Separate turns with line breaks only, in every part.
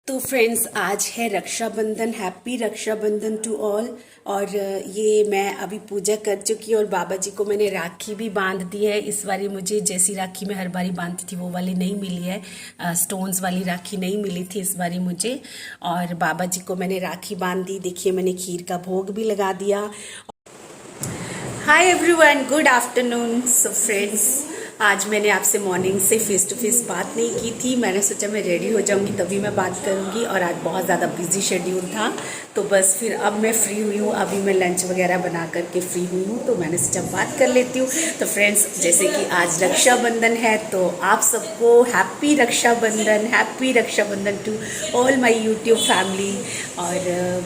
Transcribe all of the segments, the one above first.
तो फ्रेंड्स, आज है Rakshabandhan. Happy Rakshabandhan to all. और ये मैं अभी पूजा कर चुकी हूँ और बाबा जी को मैंने राखी भी बांध दी है। इस बारी मुझे जैसी राखी मैं हर बारी बांधती थी वो वाली नहीं मिली है, स्टोन्स वाली राखी नहीं मिली थी इस बारी मुझे। और बाबा जी को मैंने राखी बांध दी। देखिए, मैंने खीर का भोग भी लगा दिया। Hi everyone, good afternoon. So friends, आज मैंने आपसे मॉर्निंग से फेस टू फेस बात नहीं की थी। मैंने सोचा मैं रेडी हो जाऊंगी तभी मैं बात करूंगी, और आज बहुत ज़्यादा बिजी शेड्यूल था। तो बस फिर अब मैं फ्री हुई हूँ। अभी मैं लंच वगैरह बना करके फ्री हुई हूँ, तो मैंने सोचा बात कर लेती हूँ। तो फ्रेंड्स, जैसे कि आज रक्षाबंधन है, तो आप सबको happy Rakshabandhan to all my YouTube family. और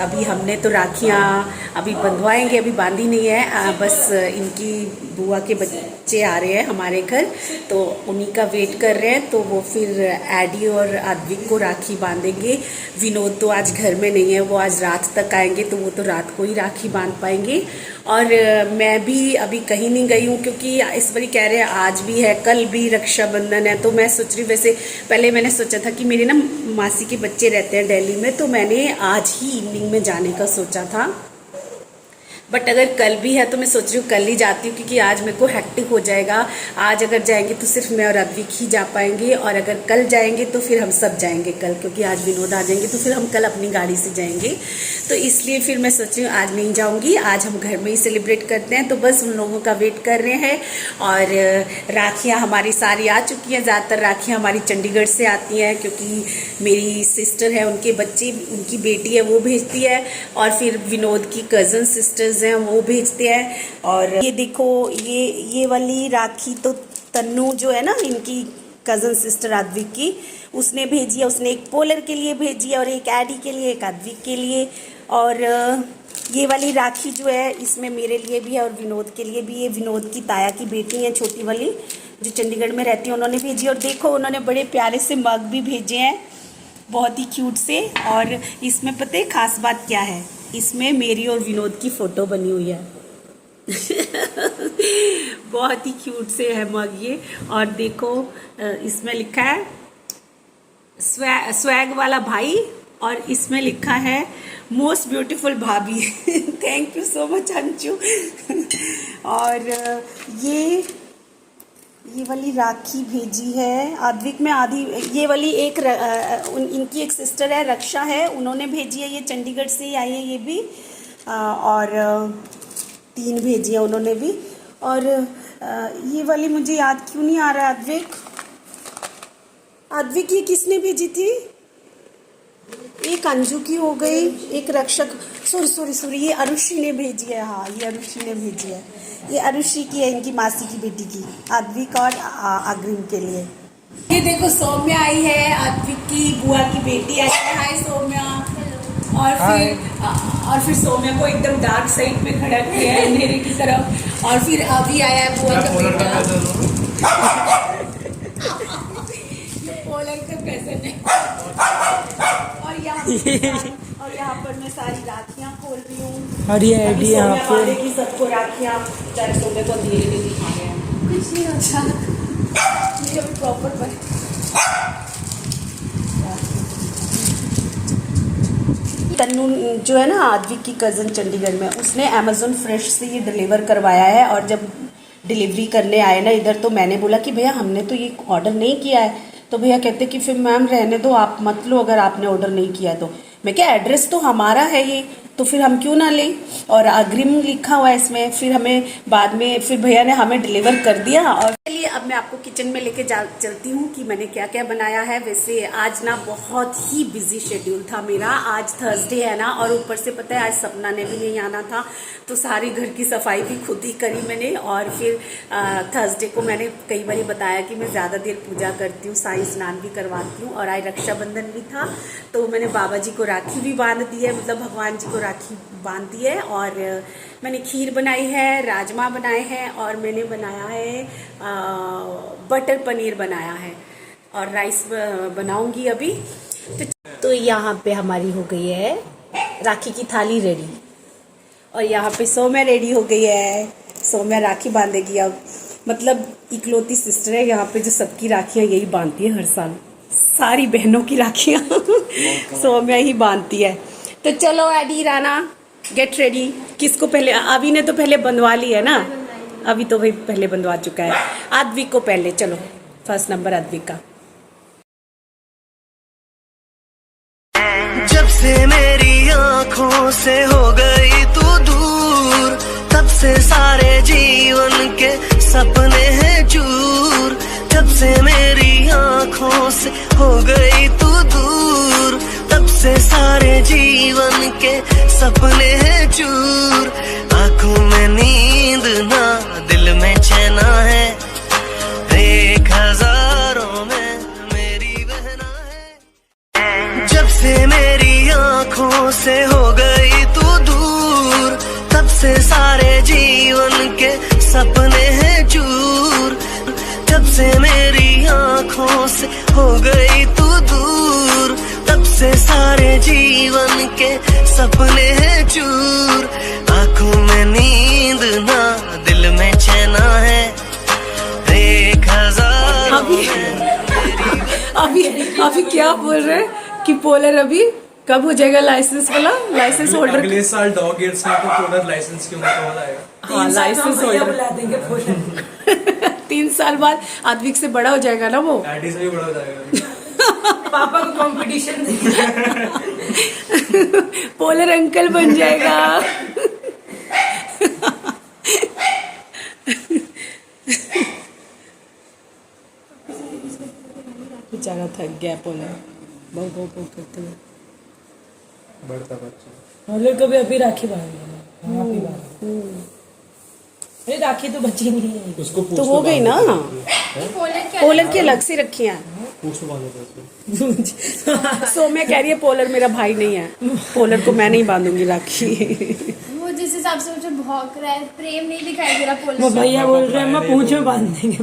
अभी हमने तो राखियाँ अभी बंधवाएंगे, अभी बांधी नहीं है। बस इनकी बुआ के बच्चे आ रहे हैं हमारे घर, तो उन्हीं का वेट कर रहे हैं। तो वो फिर एडी और आद्विक को राखी बांधेंगे। विनोद तो आज घर में नहीं है, वो आज रात तक आएंगे, तो वो तो रात को ही राखी बांध पाएंगे। और मैं भी अभी कहीं नहीं गई हूँ, क्योंकि इस बारी कह रहे हैं आज भी है, कल भी रक्षाबंधन है। तो मैं सोच रही, वैसे पहले मैंने सोचा था कि मेरे ना मासी के बच्चे रहते हैं दिल्ली में, तो मैंने आज ही इवनिंग में जाने का सोचा था। बट अगर कल भी है तो मैं सोच रही हूँ कल ही जाती हूँ, क्योंकि आज मेरे को हेक्टिक हो जाएगा। आज अगर जाएंगे तो सिर्फ मैं और अद्विक ही जा पाएंगे, और अगर कल जाएंगे तो फिर हम सब जाएंगे कल, क्योंकि आज विनोद आ जाएंगे, तो फिर हम कल अपनी गाड़ी से जाएंगे। तो इसलिए फिर मैं सोच रही हूँ आज नहीं जाऊँगी, आज हम घर में ही सेलिब्रेट करते हैं। तो बस उन लोगों का वेट कर रहे हैं। और राखियाँ हमारी सारी आ चुकी हैं। ज़्यादातर राखियाँ हमारी चंडीगढ़ से आती हैं, क्योंकि मेरी सिस्टर है, उनके बच्चे, उनकी बेटी है, वो भेजती है। और फिर विनोद की कज़न सिस्टर्स हैं, वो भेजते हैं। और ये देखो, ये वाली राखी तो तन्नू जो है ना, इनकी कज़न सिस्टर आद्विक की, उसने भेजी है। उसने एक पोलर के लिए भेजी है, और एक एडी के लिए, एक आद्विक के लिए। और ये वाली राखी जो है, इसमें मेरे लिए भी है और विनोद के लिए भी। ये विनोद की ताया की बेटी है, छोटी वाली, जो चंडीगढ़ में रहती है, उन्होंने भेजी। और देखो, उन्होंने बड़े प्यारे से मग भी भेजे हैं, बहुत ही क्यूट से। और इसमें पता है खास बात क्या है? इसमें मेरी और विनोद की फोटो बनी हुई है। बहुत ही क्यूट से है मग ये। और देखो, इसमें लिखा है स्वैग वाला भाई, और इसमें लिखा है मोस्ट ब्यूटीफुल भाभी। Thank you so much Anshu. और ये वाली राखी भेजी है आद्विक में आधी। ये वाली एक इनकी एक सिस्टर है, रक्षा है, उन्होंने भेजी है। ये चंडीगढ़ से ही आई है ये भी। और 3 भेजी है उन्होंने भी। और ये वाली मुझे याद क्यों नहीं आ रहा है आद्विक ये किसने भेजी थी? एक अंजू की हो गई, एक रक्षक, सॉरी, ये अरुषि ने भेजी है। हाँ, ये अरुषि ने भेजी है। ये अरुषि की है, इनकी मासी की बेटी की, आद्विक और अग्रिम के लिए। ये देखो, सौम्या आई है, आद्विक की बुआ की बेटी आई है। हाय सौम्या। और फिर सौम्या को एकदम डार्क साइड पे खड़ा किया है, अंधेरे की तरफ। और फिर अभी आया है बुआ का बेटा। पोलर का प्रेजेंट है। और यहाँ पर मैं सारी राखियाँ खोल रही हूँ।
और ये आईडी यहाँ पे
की सबको राखियाँ सोने को धीरे दिखा रहे हैं। कुछ नहीं अच्छा, ये प्रॉपर बने। तन्नू जो है ना, आद्विक की कज़न चंडीगढ़ में, उसने अमेज़न फ्रेश से ये डिलीवर करवाया है। और जब डिलीवरी करने आए ना इधर, तो मैंने बोला कि भैया हमने तो ये ऑर्डर नहीं किया है। तो भैया कहते कि फिर मैम रहने दो, आप मत लो अगर आपने ऑर्डर नहीं किया तो। मैं क्या, एड्रेस तो हमारा है ये, तो फिर हम क्यों ना लें। और अग्रिम लिखा हुआ है इसमें। फिर हमें बाद में फिर भैया ने हमें डिलीवर कर दिया। और चलिए, अब मैं आपको किचन में लेके चलती हूँ कि मैंने क्या क्या बनाया है। वैसे आज ना बहुत ही बिजी शेड्यूल था मेरा। आज थर्सडे है ना, और ऊपर से पता है आज सपना ने भी नहीं आना था, तो सारी घर की सफाई भी खुद ही करी मैंने। और फिर थर्सडे को मैंने कई बार बताया कि मैं ज़्यादा देर पूजा करती हूँ, साई स्नान भी करवाती हूँ। और आज रक्षाबंधन भी था, तो मैंने बाबा जी को राखी भी बांध दी है, मतलब भगवान जी को राखी बांध दी है। और मैंने खीर बनाई है, राजमा बनाए हैं, और मैंने बनाया है बटर पनीर बनाया है, और राइस बनाऊंगी अभी। तो यहाँ पे हमारी हो गई है राखी की थाली रेडी। और यहाँ पे सौम्या रेडी हो गई है। सौम्या राखी बांधेगी अब। मतलब इकलौती सिस्टर है यहाँ पे जो सबकी राखियाँ यही बांधती है हर साल। सारी बहनों की राखियाँ सौम्या ही बांधती है। तो चलो एडी राना गेट रेडी। किसको पहले, अभी ने तो पहले बंधवा ली है ना, अभी तो भाई पहले बंधवा चुका है। आद्विक को पहले, चलो फर्स्ट नंबर आद्विक का।
जब से मेरी आँखों से हो गई तू दूर, तब से सारे जीवन के सपने हैं चूर। जब से मेरी आँखों से हो गई तू दूर, तब से सारे जीवन के सपने हैं चूर। आँखों में नींद ना, दिल में चैना है, एक हजारों में मेरी बहना है। जब से मेरी आँखों से हो गई तू दूर, तब से सारे जीवन के सपने हैं चूर। जब से मेरी आँखों से हो गई तू दूर, तब से सारे जीवन के सपने हैं चूर। आँखों में नींद ना, दिल में चैना है, एक हजार।
अभी क्या बोल रहे हैं कि पोलर अभी कब हो जाएगा लाइसेंस वाला, लाइसेंस होल्डर?
अगले साल डॉग ईयर्स में तो पोलर लाइसेंस की उम्र वाला आएगा।
हाँ, लाइसेंस होल्डर
बुला देंगे पोलर।
3 साल बाद आद्विक से बड़ा हो जाएगा ना वो।
डैडी से भी बड़ा हो जाएगा।
पापा को कंपटीशन
पोलर अंकल बन जाएगा। बेचारा थक गया पोलर, बहुत बहुत करते हुए।
बढ़ता बच्चा
हम लोग कभी अभी राखी बांधेंगे। अरे राखी तो बची नहीं है
उसको
तो हो गई ना। पोलर की अलग से रखी है।
पूछ तो बांधो तो
सौम्या कह रही है पोलर मेरा भाई नहीं है, पोलर को मैं नहीं बांधूंगी राखी।
वो जिस हिसाब से मुझे भौंक रहा है, प्रेम नहीं दिखाई दे रहा
वो
पोलर।
भैया बोल रहे हैं मैं पूंछ में बांध देंगे।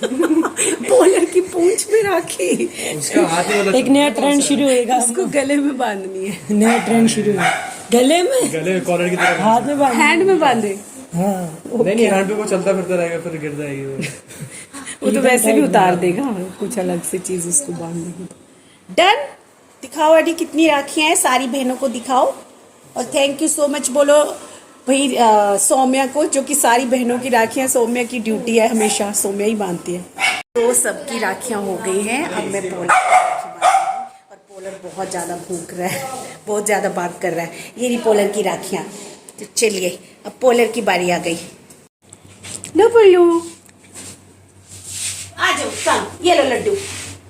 पोलर की पूंछ में राखी,
उसका हाथ ही
एक नया ट्रेंड शुरू होएगा,
उसको गले में बांधनी है।
नया ट्रेंड शुरू है। गले में,
गले कॉलर की तरफ।
हाथ में बांध,
हैंड में बांधे।
हाँ
नहीं हैंड पे वो चलता फिरता रहेगा, फिर गिर जाएगी
वो तो वैसे भी उतार देगा, कुछ अलग से चीज उसको बांध देगी। डन। दिखाओ अडी कितनी राखियां हैं, सारी बहनों को दिखाओ और थैंक यू सो मच बोलो भाई सौम्या को, जो कि सारी बहनों की राखियां सौम्या की ड्यूटी है, हमेशा सौम्या ही बांधती है। तो सबकी राखियां हो गई हैं, अब मैं पोलर की राखी बांधूंगी और पोलर बहुत ज़्यादा भूख रहा है, बहुत ज़्यादा बात कर रहा है। ये रही पोलर की राखियां। तो चलिए अब पोलर की बारी आ गई। लो पोलू आ जाओ, कम ये लो लड्डू।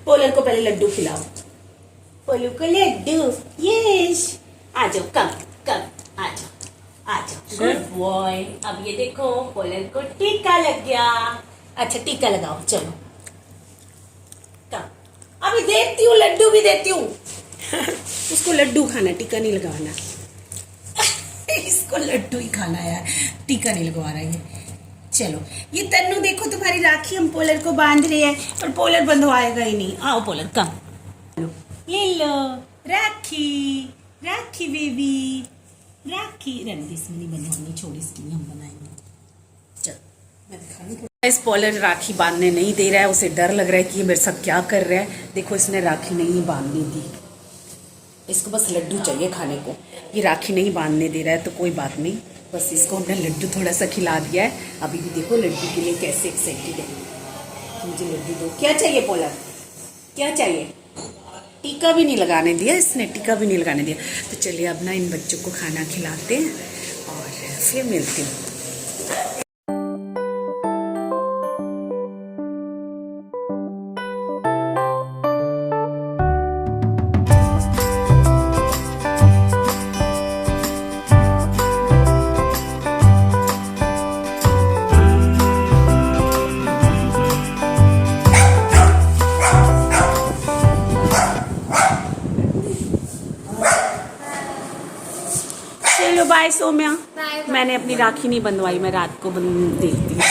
पोलर को पहले लड्डू खिलाओ, पोलू को लड्डू। यस आ जाओ, कम कम आ जाओ आ जाओ, गुड बॉय। अब ये देखो पोलर को टीका लग गया। अच्छा टीका लगाओ, चलो कम। अभी देती हूँ, लड्डू भी देती हूँ। उसको लड्डू खाना, टीका नहीं लगाना। इसको लड्डू ही खाना है, टीका नहीं लगवा रहा है। चलो ये तन्नू देखो तुम्हारी राखी हम पोलर को बांध रहे हैं और पोलर बंधवाएगा ही नहीं। आओ पोलर कम, ले लो राखी, राखी बेबी, राखी। रणदी से नहीं बनवानी, छोड़ी इसकी नहीं, हम बनाएंगे। चलो मैं दिखाऊंगी। इस पोलर राखी बांधने नहीं दे रहा है, उसे डर लग रहा है कि ये मेरे साथ क्या कर रहा है। देखो इसने राखी नहीं बांधनी थी, इसको बस लड्डू चाहिए खाने को। ये राखी नहीं बांधने दे रहा है तो कोई बात नहीं, बस इसको हमने लड्डू थोड़ा सा खिला दिया है। अभी भी देखो लड्डू के लिए कैसे एक्साइटेड है। मुझे लड्डू दो। क्या चाहिए पोलर, क्या चाहिए? टीका भी नहीं लगाने दिया इसने, टीका भी नहीं लगाने दिया। तो चलिए अब ना इन बच्चों को खाना खिलाते हैं और फिर मिलते हैं। चलो बाय सौम्या। मैंने अपनी राखी नहीं बंधवाई, मैं रात को देखती हूँ।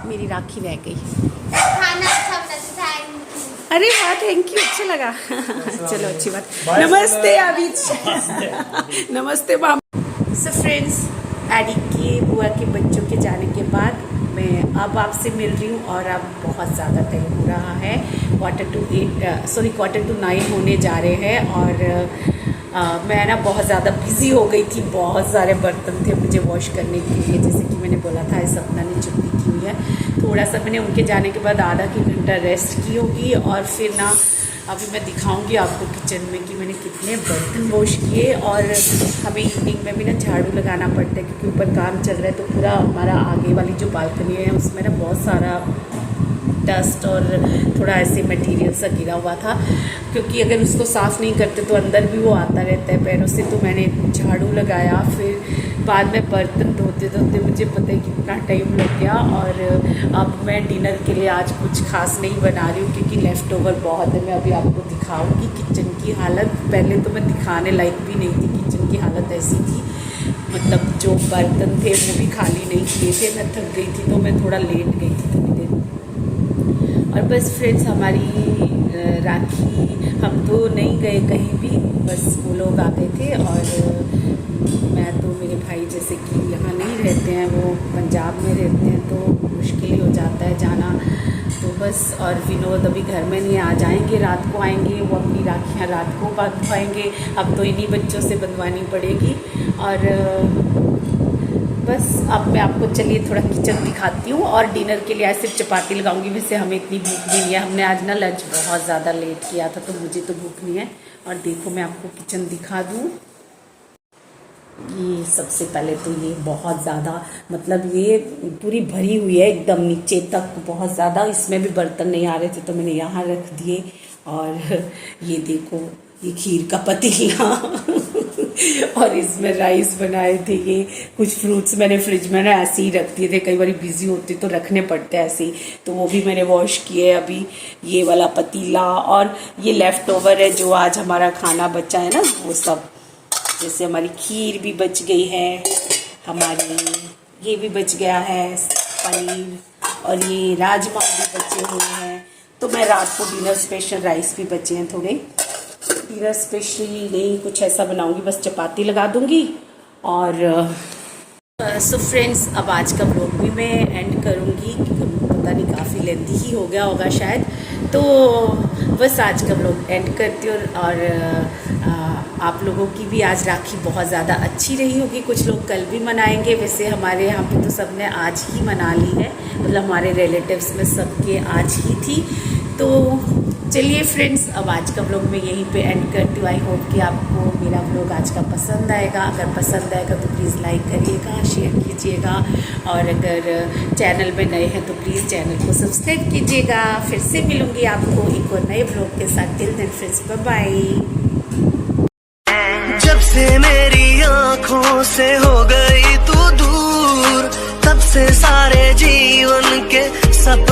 मेरी राखी रह गई।
खाना अच्छा बना, थैंक
अरे वाह थैंक यू, अच्छा लगा। चलो अच्छी बात। नमस्ते आबिद। नमस्ते माम। सो फ्रेंड्स, एडी के बुआ के बच्चों के जाने के बाद मैं अब आपसे मिल रही हूँ और अब बहुत ज़्यादा टाइम हो रहा है, 8:45 होने जा रहे हैं। और मैं ना बहुत ज़्यादा बिज़ी हो गई थी, बहुत सारे बर्तन थे मुझे वॉश करने के लिए, जैसे कि मैंने बोला था इस सपना ने छुट्टी की हुई है। थोड़ा सा मैंने उनके जाने के बाद आधा घंटा रेस्ट की होगी और फिर ना अभी मैं दिखाऊंगी आपको किचन में कि मैंने कितने बर्तन वॉश किए। और हमें इवनिंग में भी ना झाड़ू लगाना पड़ता है क्योंकि ऊपर काम चल रहा है, तो पूरा हमारा आगे वाली जो बालकनी है उसमें ना बहुत सारा डस्ट और थोड़ा ऐसे मटेरियल सा गिरा हुआ था, क्योंकि अगर उसको साफ़ नहीं करते तो अंदर भी वो आता रहता है पैरों से। तो मैंने झाड़ू लगाया, फिर बाद में बर्तन धोते धोते मुझे पता है कितना टाइम लग गया। और अब मैं डिनर के लिए आज कुछ खास नहीं बना रही हूँ क्योंकि लेफ़्ट ओवर बहुत है। मैं अभी आपको दिखाऊंगी किचन की हालत। पहले तो मैं दिखाने लायक भी नहीं थी, किचन की हालत ऐसी थी, मतलब जो बर्तन थे वो भी खाली नहीं किए थे। मैं थक गई थी तो मैं थोड़ा लेट गई थी थोड़ी देर। और बस फ्रेंड्स, हमारी राखी, हम तो नहीं गए कहीं भी, बस वो लोग आ गए थे। और मैं तो, मेरे भाई जैसे कि यहाँ नहीं रहते हैं, वो पंजाब में रहते हैं, तो मुश्किल ही हो जाता है जाना। तो बस, और विनोद अभी घर में नहीं, आ जाएंगे, रात को आएंगे, वो अपनी राखियाँ रात को बंधवाएंगे। अब तो इन्हीं बच्चों से बंधवानी पड़ेगी। और बस अब मैं आपको चलिए थोड़ा किचन दिखाती हूँ। और डिनर के लिए आज सिर्फ चपाती लगाऊंगी, वैसे हमें इतनी भूख भी नहीं है। हमने आज ना लंच बहुत ज़्यादा लेट किया था, तो मुझे तो भूख नहीं है। और देखो मैं आपको किचन दिखा दूँ। ये सबसे पहले तो ये बहुत ज़्यादा, मतलब ये पूरी भरी हुई है एकदम नीचे तक बहुत ज़्यादा। इसमें भी बर्तन नहीं आ रहे थे तो मैंने यहाँ रख दिए। और ये देखो, ये खीर का पतीला और इसमें राइस बनाए थे। ये कुछ फ्रूट्स मैंने फ्रिज में ना ऐसे ही रख दिए थे, कई बार बिजी होते तो रखने पड़ते हैं ऐसे ही, तो वो भी मैंने वॉश किए अभी। ये वाला पतीला, और ये लेफ़्ट ओवर है जो आज हमारा खाना बचा है ना, वो सब, जैसे हमारी खीर भी बच गई है, हमारी ये भी बच गया है पनीर, और ये राजमा भी बचे हुए हैं। तो मैं रात को डिनर स्पेशल, राइस भी बचे हैं थोड़े, डिनर स्पेशली नहीं कुछ ऐसा बनाऊंगी, बस चपाती लगा दूंगी। और सो फ्रेंड्स, अब आज का व्लॉग भी मैं एंड करूंगी, पता नहीं काफ़ी लेंथी ही हो गया होगा शायद, तो बस आज का व्लॉग एंड करती हूँ। और आप लोगों की भी आज राखी बहुत ज़्यादा अच्छी रही होगी। कुछ लोग कल भी मनाएंगे, वैसे हमारे यहाँ पे तो सबने आज ही मना ली है, मतलब हमारे रिलेटिव्स में सबके आज ही थी। तो चलिए फ्रेंड्स, अब आज का व्लॉग मैं यहीं पे एंड करती हूँ। आई होप कि आपको मेरा व्लॉग आज का पसंद आएगा। अगर पसंद आएगा तो प्लीज़ लाइक करिएगा, शेयर कीजिएगा, और अगर चैनल में नए हैं तो प्लीज़ चैनल को सब्सक्राइब कीजिएगा। फिर से मिलूँगी आपको एक और नए व्लॉग के साथ। Till then friends, bye bye.
जब से मेरी आँखों से हो गई तू दूर, तब से सारे जीवन के सपने